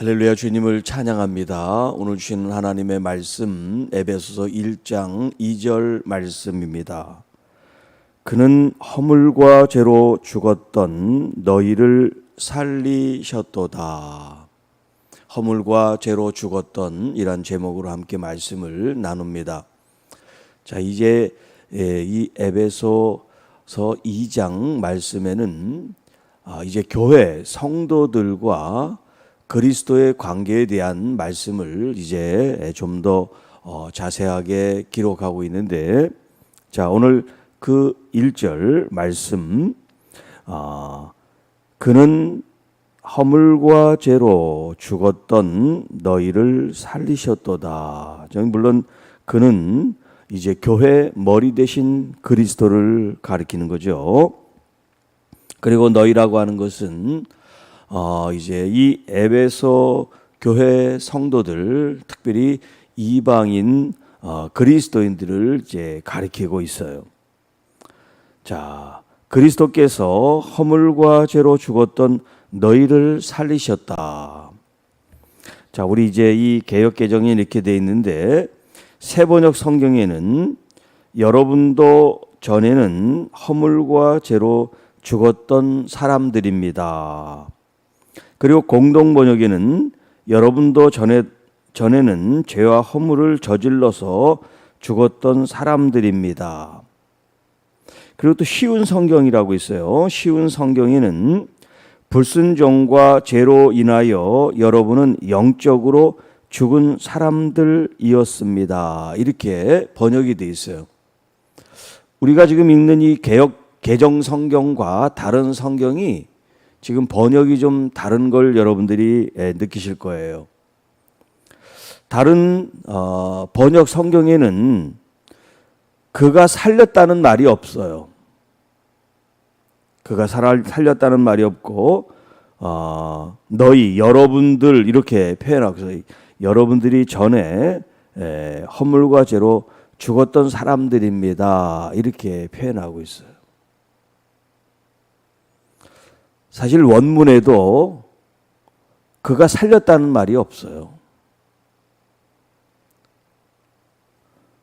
할렐루야, 주님을 찬양합니다. 오늘 주시는 하나님의 말씀 에베소서 1장 2절 말씀입니다. 그는 허물과 죄로 죽었던 너희를 살리셨도다. 허물과 죄로 죽었던 이란 제목으로 함께 말씀을 나눕니다. 자, 이제 이 에베소서 2장 말씀에는 이제 교회 성도들과 그리스도의 관계에 대한 말씀을 이제 좀 더 자세하게 기록하고 있는데, 자, 오늘 그 1절 말씀, 그는 허물과 죄로 죽었던 너희를 살리셨도다. 물론 그는 이제 교회 머리 대신 그리스도를 가리키는 거죠. 그리고 너희라고 하는 것은 이제 이 에베소 교회 성도들, 특별히 이방인 그리스도인들을 이제 가리키고 있어요. 자, 그리스도께서 허물과 죄로 죽었던 너희를 살리셨다. 자, 우리 이제 이 개역 개정이 이렇게 돼 있는데, 새번역 성경에는 여러분도 전에는 허물과 죄로 죽었던 사람들입니다. 그리고 공동번역에는 여러분도 전에는 죄와 허물을 저질러서 죽었던 사람들입니다. 그리고 또 쉬운 성경이라고 있어요. 쉬운 성경에는 불순종과 죄로 인하여 여러분은 영적으로 죽은 사람들이었습니다. 이렇게 번역이 되어 있어요. 우리가 지금 읽는 이 개역 개정 성경과 다른 성경이 지금 번역이 좀 다른 걸 여러분들이 느끼실 거예요. 다른 번역 성경에는 그가 살렸다는 말이 없어요. 그가 살렸다는 말이 없고 너희, 여러분들 이렇게 표현하고 있어요. 여러분들이 전에 허물과 죄로 죽었던 사람들입니다. 이렇게 표현하고 있어요. 사실 원문에도 그가 살렸다는 말이 없어요.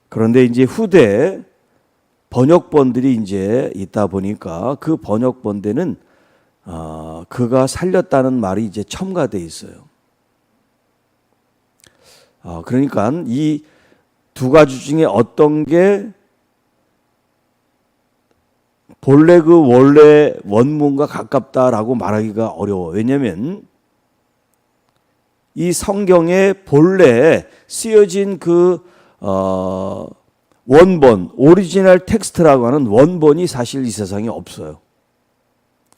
그런데 이제 후대 번역본들이 이제 있다 보니까 그 번역본대는 그가 살렸다는 말이 이제 첨가되어 있어요. 그러니까 이 두 가지 중에 어떤 게 본래 그 원래 원문과 가깝다라고 말하기가 어려워. 왜냐하면 이 성경에 본래 쓰여진 그 원본, 오리지널 텍스트라고 하는 원본이 사실 이 세상에 없어요.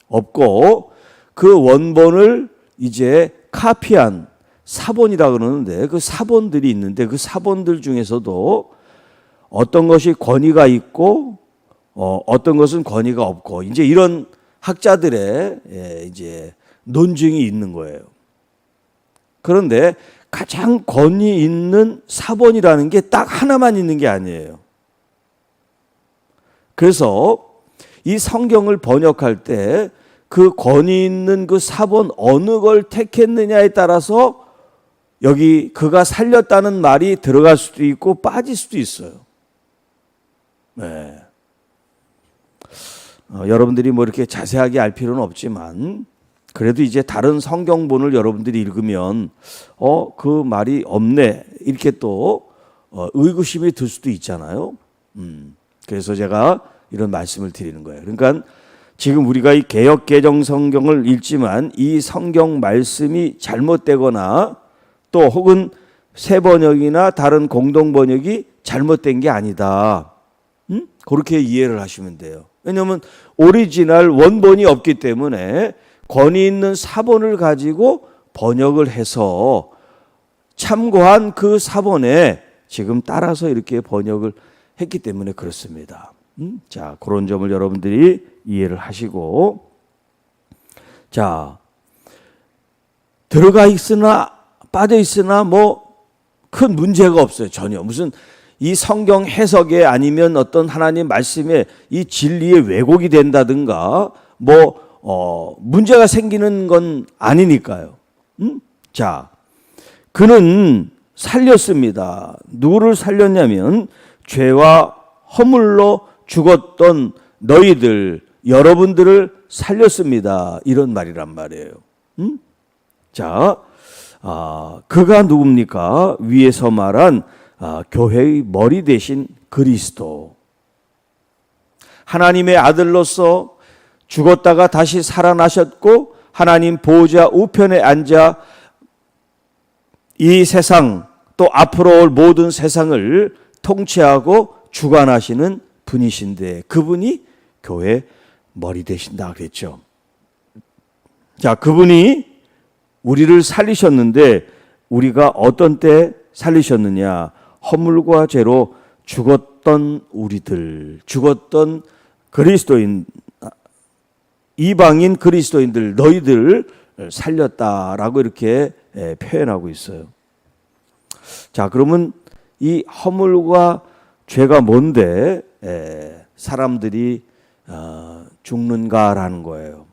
없고 그 원본을 이제 카피한 사본이라고 그러는데, 그 사본들이 있는데 그 사본들 중에서도 어떤 것이 권위가 있고 어떤 것은 권위가 없고, 이제 이런 학자들의 이제 논증이 있는 거예요. 그런데 가장 권위 있는 사본이라는 게 딱 하나만 있는 게 아니에요. 그래서 이 성경을 번역할 때 그 권위 있는 그 사본 어느 걸 택했느냐에 따라서 여기 그가 살렸다는 말이 들어갈 수도 있고 빠질 수도 있어요. 네. 여러분들이 뭐 이렇게 자세하게 알 필요는 없지만, 그래도 이제 다른 성경본을 여러분들이 읽으면 그 말이 없네, 이렇게 또 의구심이 들 수도 있잖아요. 그래서 제가 이런 말씀을 드리는 거예요. 그러니까 지금 우리가 이 개역 개정 성경을 읽지만 이 성경 말씀이 잘못되거나 또 혹은 새 번역이나 다른 공동 번역이 잘못된 게 아니다, 그렇게 이해를 하시면 돼요. 왜냐하면 오리지널 원본이 없기 때문에 권위 있는 사본을 가지고 번역을 해서 참고한 그 사본에 지금 따라서 이렇게 번역을 했기 때문에 그렇습니다. 자, 그런 점을 여러분들이 이해를 하시고, 자, 들어가 있으나 빠져 있으나 뭐 큰 문제가 없어요. 전혀. 무슨 이 성경 해석에 아니면 어떤 하나님 말씀에 이 진리의 왜곡이 된다든가 문제가 생기는 건 아니니까요. 자, 그는 살렸습니다. 누구를 살렸냐면 죄와 허물로 죽었던 너희들, 여러분들을 살렸습니다. 이런 말이란 말이에요. 자, 그가 누굽니까? 위에서 말한 교회의 머리 대신 그리스도. 하나님의 아들로서 죽었다가 다시 살아나셨고 하나님 보호자 우편에 앉아 이 세상 또 앞으로 올 모든 세상을 통치하고 주관하시는 분이신데 그분이 교회 머리 되신다 그랬죠. 자, 그분이 우리를 살리셨는데 우리가 어떤 때 살리셨느냐? 허물과 죄로 죽었던 우리들, 죽었던 그리스도인, 이방인 그리스도인들, 너희들을 살렸다라고 이렇게 표현하고 있어요. 자, 그러면 이 허물과 죄가 뭔데 사람들이 죽는가라는 거예요.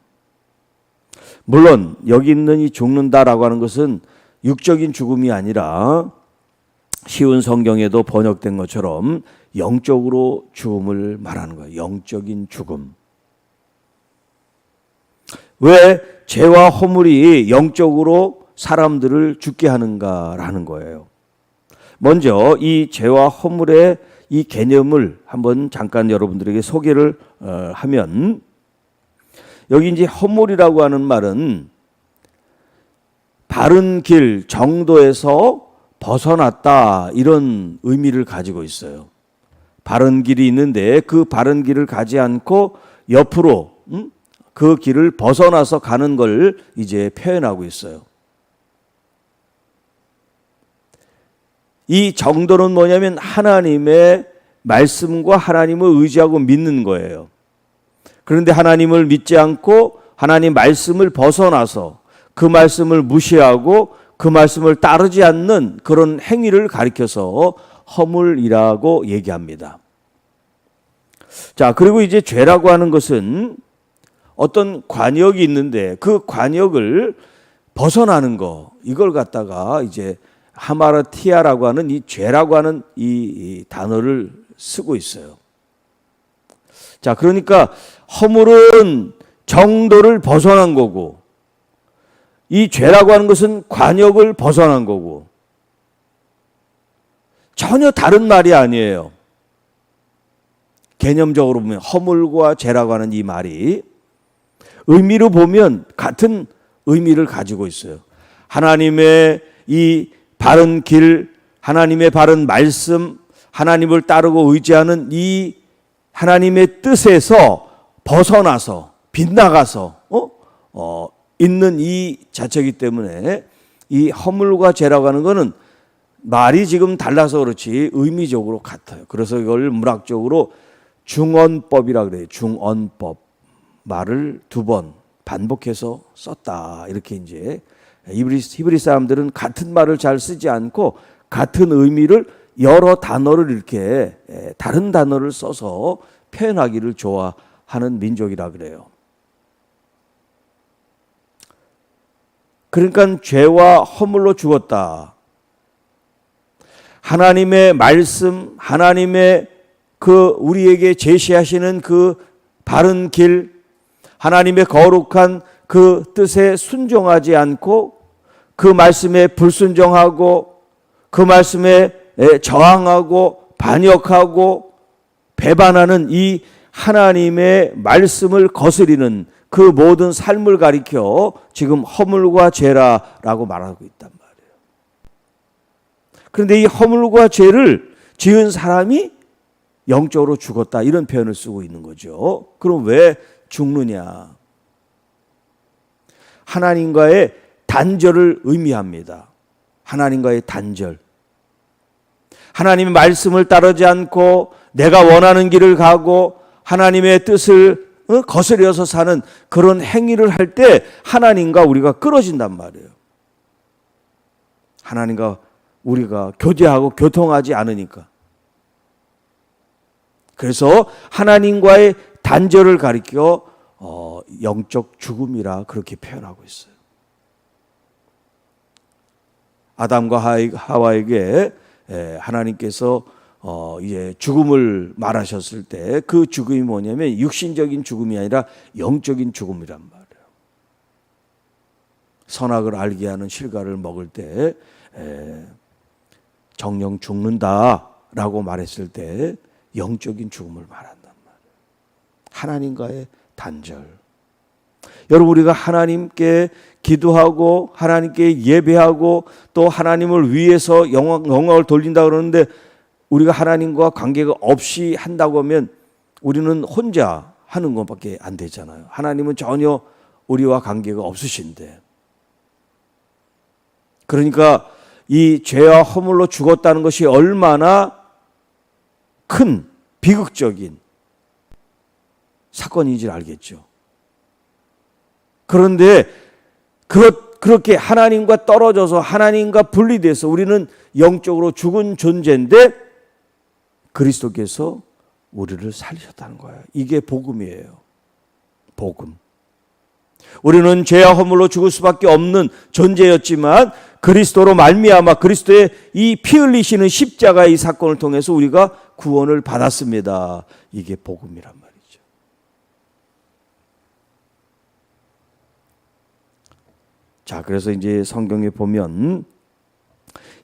물론 여기 있는 이 죽는다라고 하는 것은 육적인 죽음이 아니라 쉬운 성경에도 번역된 것처럼 영적으로 죽음을 말하는 거예요. 영적인 죽음. 왜 죄와 허물이 영적으로 사람들을 죽게 하는가라는 거예요. 먼저 이 죄와 허물의 이 개념을 한번 잠깐 여러분들에게 소개를 하면, 여기 이제 허물이라고 하는 말은 바른 길, 정도에서 벗어났다 이런 의미를 가지고 있어요. 바른 길이 있는데 그 바른 길을 가지 않고 옆으로 그 길을 벗어나서 가는 걸 이제 표현하고 있어요. 이 정도는 뭐냐면 하나님의 말씀과 하나님을 의지하고 믿는 거예요. 그런데 하나님을 믿지 않고 하나님 말씀을 벗어나서 그 말씀을 무시하고 그 말씀을 따르지 않는 그런 행위를 가리켜서 허물이라고 얘기합니다. 자, 그리고 이제 죄라고 하는 것은 어떤 관역이 있는데 그 관역을 벗어나는 거, 이걸 갖다가 이제 하마르티아라고 하는 이 죄라고 하는 이 단어를 쓰고 있어요. 자, 그러니까 허물은 정도를 벗어난 거고 이 죄라고 하는 것은 관역을 벗어난 거고 전혀 다른 말이 아니에요. 개념적으로 보면 허물과 죄라고 하는 이 말이 의미로 보면 같은 의미를 가지고 있어요. 하나님의 이 바른 길, 하나님의 바른 말씀, 하나님을 따르고 의지하는 이 하나님의 뜻에서 벗어나서 빗나가서 있는 이 자체이기 때문에 이 허물과 죄라고 하는 것은 말이 지금 달라서 그렇지 의미적으로 같아요. 그래서 이걸 문학적으로 중언법이라 그래요. 중언법. 말을 두 번 반복해서 썼다. 이렇게 이제 히브리 사람들은 같은 말을 잘 쓰지 않고 같은 의미를 여러 단어를 이렇게 다른 단어를 써서 표현하기를 좋아하는 민족이라 그래요. 그러니까 죄와 허물로 죽었다. 하나님의 말씀, 하나님의 그 우리에게 제시하시는 그 바른 길, 하나님의 거룩한 그 뜻에 순종하지 않고 그 말씀에 불순종하고 그 말씀에 저항하고 반역하고 배반하는 이 하나님의 말씀을 거스리는 그 모든 삶을 가리켜 지금 허물과 죄라라고 말하고 있단 말이에요. 그런데 이 허물과 죄를 지은 사람이 영적으로 죽었다 이런 표현을 쓰고 있는 거죠. 그럼 왜 죽느냐? 하나님과의 단절을 의미합니다. 하나님과의 단절. 하나님의 말씀을 따르지 않고 내가 원하는 길을 가고 하나님의 뜻을 거스려서 사는 그런 행위를 할 때 하나님과 우리가 끊어진단 말이에요. 하나님과 우리가 교제하고 교통하지 않으니까. 그래서 하나님과의 단절을 가리켜 영적 죽음이라 그렇게 표현하고 있어요. 아담과 하와에게 하나님께서 이제 죽음을 말하셨을 때 그 죽음이 뭐냐면 육신적인 죽음이 아니라 영적인 죽음이란 말이에요. 선악을 알게 하는 실과를 먹을 때 정령 죽는다라고 말했을 때 영적인 죽음을 말한단 말이에요. 하나님과의 단절. 여러분, 우리가 하나님께 기도하고 하나님께 예배하고 또 하나님을 위해서 영광을 돌린다 그러는데 우리가 하나님과 관계가 없이 한다고 하면 우리는 혼자 하는 것밖에 안 되잖아요. 하나님은 전혀 우리와 관계가 없으신데. 그러니까 이 죄와 허물로 죽었다는 것이 얼마나 큰 비극적인 사건인지를 알겠죠. 그런데 그렇게 하나님과 떨어져서 하나님과 분리돼서 우리는 영적으로 죽은 존재인데 그리스도께서 우리를 살리셨다는 거예요. 이게 복음이에요. 복음. 우리는 죄와 허물로 죽을 수밖에 없는 존재였지만 그리스도로 말미암아 그리스도의 이 피 흘리시는 십자가의 이 사건을 통해서 우리가 구원을 받았습니다. 이게 복음이란 말이죠. 자, 그래서 이제 성경에 보면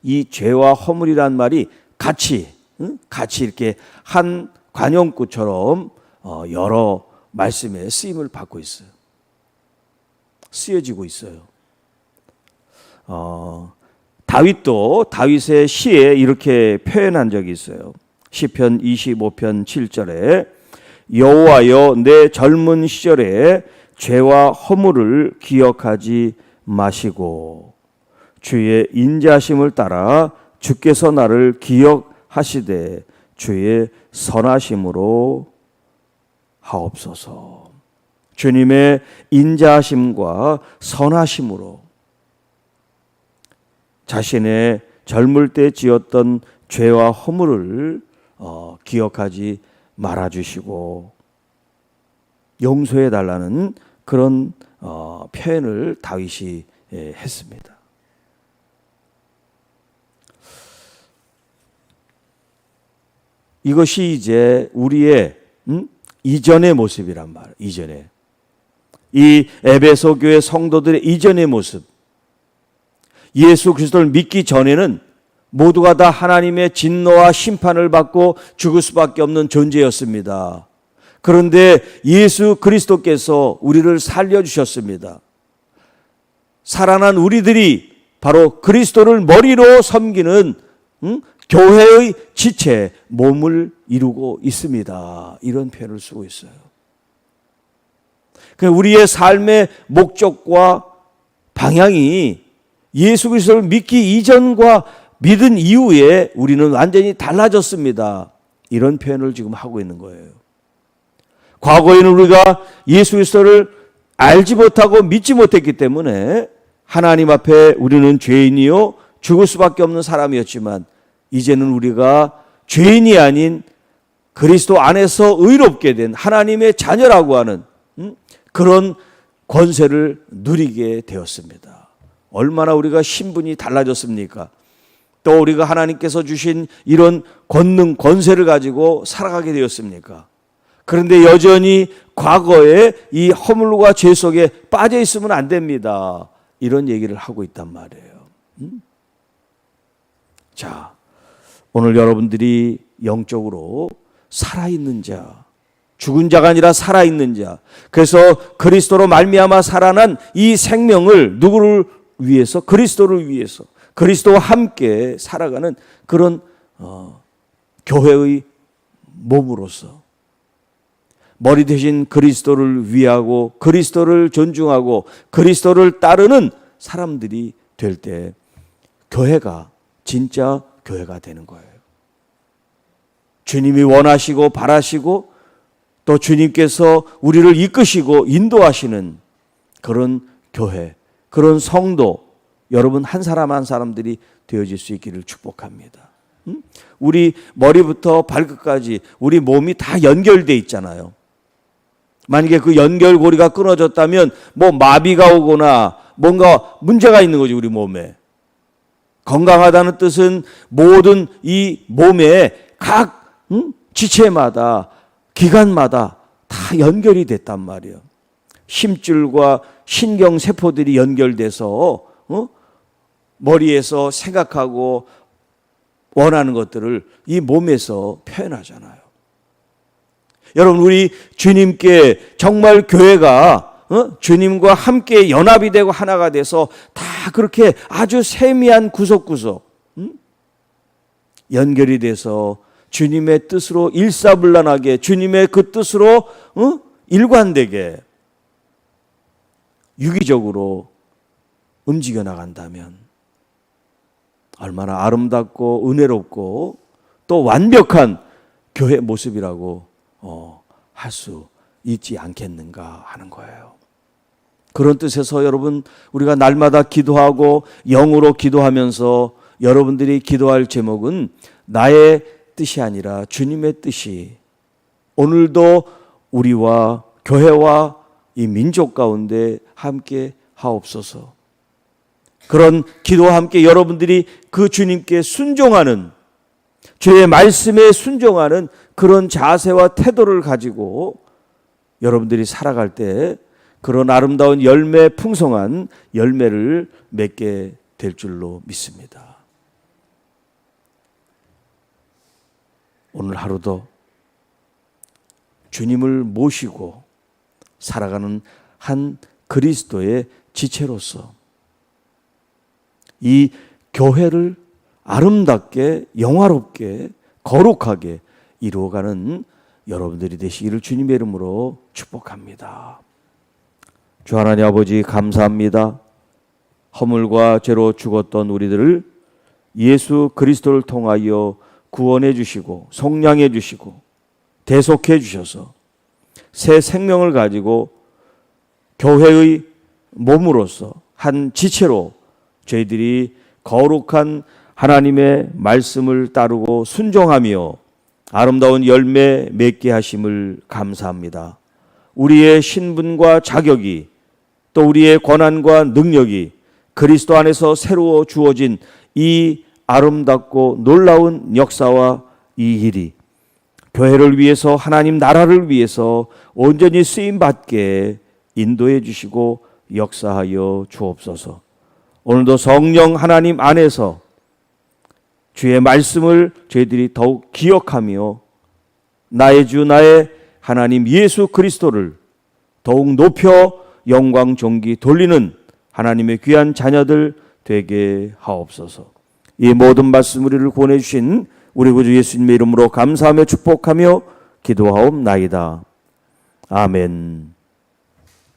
이 죄와 허물이란 말이 같이 이렇게 한 관용구처럼 여러 말씀에 쓰임을 받고 있어요. 쓰여지고 있어요. 다윗도 다윗의 시에 이렇게 표현한 적이 있어요. 시편 25편 7절에 여호와여 내 젊은 시절에 죄와 허물을 기억하지 마시고 주의 인자하심을 따라 주께서 나를 기억하시되 주의 선하심으로 하옵소서. 주님의 인자하심과 선하심으로 자신의 젊을 때 지었던 죄와 허물을 기억하지 말아주시고 용서해 달라는 그런 표현을 다윗이 했습니다. 이것이 이제 우리의 이전의 모습이란 말이에요. 이전에 이 에베소 교회 성도들의 이전의 모습. 예수 그리스도를 믿기 전에는 모두가 다 하나님의 진노와 심판을 받고 죽을 수밖에 없는 존재였습니다. 그런데 예수 그리스도께서 우리를 살려주셨습니다. 살아난 우리들이 바로 그리스도를 머리로 섬기는 교회의 지체, 몸을 이루고 있습니다. 이런 표현을 쓰고 있어요. 우리의 삶의 목적과 방향이 예수 그리스도를 믿기 이전과 믿은 이후에 우리는 완전히 달라졌습니다. 이런 표현을 지금 하고 있는 거예요. 과거에는 우리가 예수 그리스도를 알지 못하고 믿지 못했기 때문에 하나님 앞에 우리는 죄인이요 죽을 수밖에 없는 사람이었지만 이제는 우리가 죄인이 아닌 그리스도 안에서 의롭게 된 하나님의 자녀라고 하는 그런 권세를 누리게 되었습니다. 얼마나 우리가 신분이 달라졌습니까? 또 우리가 하나님께서 주신 이런 권능, 권세를 가지고 살아가게 되었습니까? 그런데 여전히 과거에 이 허물과 죄 속에 빠져 있으면 안 됩니다. 이런 얘기를 하고 있단 말이에요. 자, 오늘 여러분들이 영적으로 살아있는 자, 죽은 자가 아니라 살아있는 자, 그래서 그리스도로 말미암아 살아난 이 생명을 누구를 위해서? 그리스도를 위해서, 그리스도와 함께 살아가는 그런 교회의 몸으로서 머리 대신 그리스도를 위하고 그리스도를 존중하고 그리스도를 따르는 사람들이 될 때 교회가 진짜 교회가 되는 거예요. 주님이 원하시고 바라시고 또 주님께서 우리를 이끄시고 인도하시는 그런 교회, 그런 성도, 여러분 한 사람 한 사람들이 되어질 수 있기를 축복합니다. 우리 머리부터 발끝까지 우리 몸이 다 연결돼 있잖아요. 만약에 그 연결고리가 끊어졌다면 뭐 마비가 오거나 뭔가 문제가 있는 거지, 우리 몸에. 건강하다는 뜻은 모든 이 몸의 각 지체마다 기관마다 다 연결이 됐단 말이에요. 심줄과 신경세포들이 연결돼서 머리에서 생각하고 원하는 것들을 이 몸에서 표현하잖아요. 여러분, 우리 주님께 정말 교회가 주님과 함께 연합이 되고 하나가 돼서 다 그렇게 아주 세미한 구석구석 연결이 돼서 주님의 뜻으로 일사불란하게 주님의 그 뜻으로 일관되게 유기적으로 움직여 나간다면 얼마나 아름답고 은혜롭고 또 완벽한 교회 모습이라고 할 수 있지 않겠는가 하는 거예요. 그런 뜻에서 여러분, 우리가 날마다 기도하고 영으로 기도하면서 여러분들이 기도할 제목은 나의 뜻이 아니라 주님의 뜻이 오늘도 우리와 교회와 이 민족 가운데 함께 하옵소서. 그런 기도와 함께 여러분들이 그 주님께 순종하는, 주의 말씀에 순종하는 그런 자세와 태도를 가지고 여러분들이 살아갈 때 그런 아름다운 열매, 풍성한 열매를 맺게 될 줄로 믿습니다. 오늘 하루도 주님을 모시고 살아가는 한 그리스도의 지체로서 이 교회를 아름답게, 영화롭게, 거룩하게 이루어가는 여러분들이 되시기를 주님의 이름으로 축복합니다. 주 하나님 아버지, 감사합니다. 허물과 죄로 죽었던 우리들을 예수 그리스도를 통하여 구원해 주시고 속량해 주시고 대속해 주셔서 새 생명을 가지고 교회의 몸으로서 한 지체로 저희들이 거룩한 하나님의 말씀을 따르고 순종하며 아름다운 열매 맺게 하심을 감사합니다. 우리의 신분과 자격이 또 우리의 권한과 능력이 그리스도 안에서 새로워 주어진 이 아름답고 놀라운 역사와 이 일이 교회를 위해서, 하나님 나라를 위해서 온전히 쓰임받게 인도해 주시고 역사하여 주옵소서. 오늘도 성령 하나님 안에서 주의 말씀을 저희들이 더욱 기억하며 나의 주 나의 하나님 예수 그리스도를 더욱 높여 영광 존귀 돌리는 하나님의 귀한 자녀들 되게 하옵소서. 이 모든 말씀 우리를 구원해 주신 우리 구주 예수님의 이름으로 감사하며 축복하며 기도하옵나이다. 아멘.